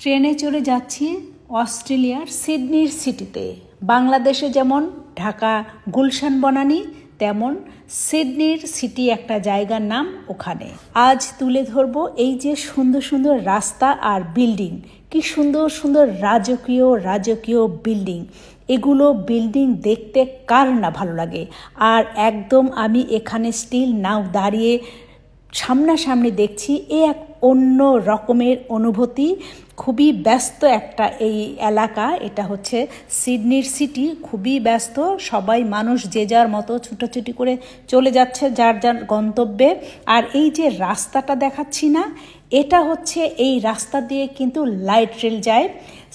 ট্রেনে চড়ে যাচ্ছি অস্ট্রেলিয়ার সিডনির সিটিতে। বাংলাদেশে যেমন ঢাকা গুলশান বনানী, তেমন সিডনির সিটি একটা জায়গার নাম ওখানে। আজ তুলে ধরবো এই যে সুন্দর সুন্দর রাস্তা আর বিল্ডিং, কি সুন্দর সুন্দর রাজকীয় বিল্ডিং। এগুলো বিল্ডিং দেখতে কার না ভালো লাগে। আর একদম আমি এখানে স্টিল নাও দাঁড়িয়ে সামনাসামনি দেখছি, এ এক অন্য রকমের অনুভূতি। খুবই ব্যস্ত একটা এই এলাকা, এটা হচ্ছে সিডনির সিটি, খুবই ব্যস্ত। সবাই মানুষ যে যার মতো ছুটোছুটি করে চলে যাচ্ছে যার যার গন্তব্যে। আর এই যে রাস্তাটা দেখাচ্ছি না, এটা হচ্ছে এই রাস্তা দিয়ে কিন্তু লাইট রেল যায়।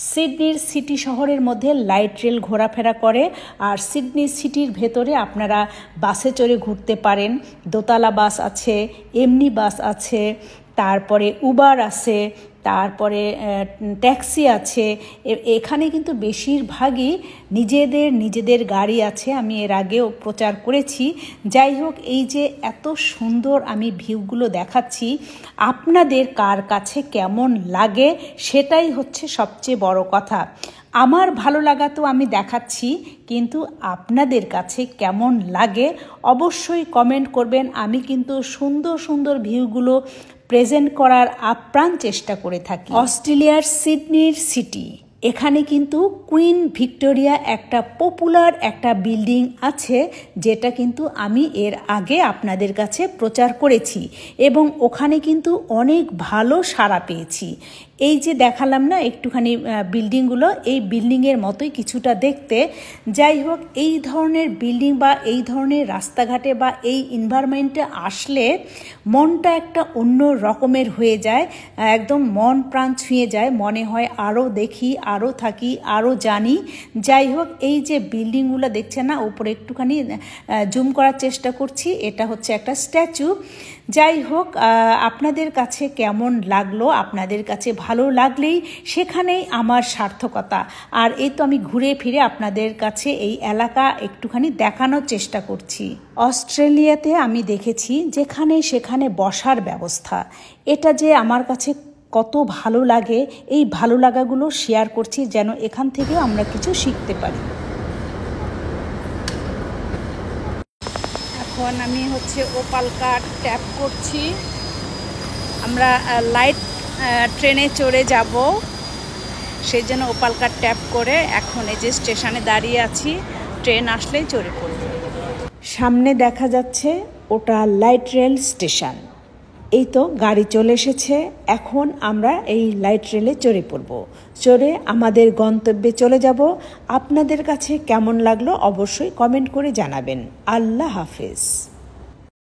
সিডনির সিটি শহরের মধ্যে লাইট রেল ঘোরাফেরা করে। আর সিডনি সিটির ভেতরে আপনারা বাসে চড়ে ঘুরতে পারেন। দোতলা বাস আছে, এমনি বাস আছে, তারপরে উবার আছে, তারপরে ট্যাক্সি আছে। এখানে কিন্তু বেশিরভাগই নিজেদের গাড়ি আছে, আমি এর আগেও প্রচার করেছি। যাই হোক, এই যে এত সুন্দর আমি ভিউগুলো দেখাচ্ছি, আপনাদের কার কাছে কেমন লাগে সেটাই হচ্ছে সবচেয়ে বড় কথা। আমার ভালো লাগা তো আমি দেখাচ্ছি, কিন্তু আপনাদের কাছে কেমন লাগে অবশ্যই কমেন্ট করবেন। আমি কিন্তু সুন্দর সুন্দর ভিউগুলো প্রেজেন্ট করার আপ্রাণ চেষ্টা করে থাকি। অস্ট্রেলিয়ার সিডনির সিটি, এখানে কিন্তু কুইন ভিক্টোরিয়া একটা পপুলার একটা বিল্ডিং আছে, যেটা কিন্তু আমি এর আগে আপনাদের কাছে প্রচার করেছি এবং ওখানে কিন্তু অনেক ভালো সাড়া পেয়েছি। এই যে দেখালাম না একটুখানি বিল্ডিংগুলো, এই বিল্ডিংয়ের মতোই কিছুটা দেখতে। যাই হোক, এই ধরনের বিল্ডিং বা এই ধরনের রাস্তাঘাটে বা এই এনভায়রনমেন্টে আসলে মনটা একটা অন্য রকমের হয়ে যায়, একদম মন প্রাণ ছুঁয়ে যায়। মনে হয় আরও দেখি, আরও থাকি, আরও জানি। যাই হোক, এই যে বিল্ডিংগুলো দেখছেন না, উপরে একটুখানি জুম করার চেষ্টা করছি, এটা হচ্ছে একটা স্ট্যাচু। যাই হোক, আপনাদের কাছে কেমন লাগলো, আপনাদের কাছে ভালো লাগলেই সেখানেই আমার সার্থকতা। আর এই তো আমি ঘুরে ফিরে আপনাদের কাছে এই এলাকা একটুখানি দেখানোর চেষ্টা করছি। অস্ট্রেলিয়াতে আমি দেখেছি যেখানে সেখানে বসার ব্যবস্থা, এটা যে আমার কাছে কত ভালো লাগে, এই ভালো লাগাগুলো শেয়ার করছি যেন এখান থেকেও আমরা কিছু শিখতে পারি। এখন আমি হচ্ছে ওপাল কার্ড ট্যাপ করছি। আমরা লাইট ট্রেনে চড়ে যাব, সেই জন্য ওপাল কার্ড ট্যাপ করে এখন এই যে স্টেশনে দাঁড়িয়ে আছি। ট্রেন আসলেই চড়ে পড়ব। সামনে দেখা যাচ্ছে ওটা লাইট রেল স্টেশন। এই তো গাড়ি চলে এসেছে, এখন আমরা এই লাইট রেলে চড়ে পড়ব। চড়ে আমাদের গন্তব্যে চলে যাব। আপনাদের কাছে কেমন লাগলো অবশ্যই কমেন্ট করে জানাবেন। আল্লাহ হাফেজ।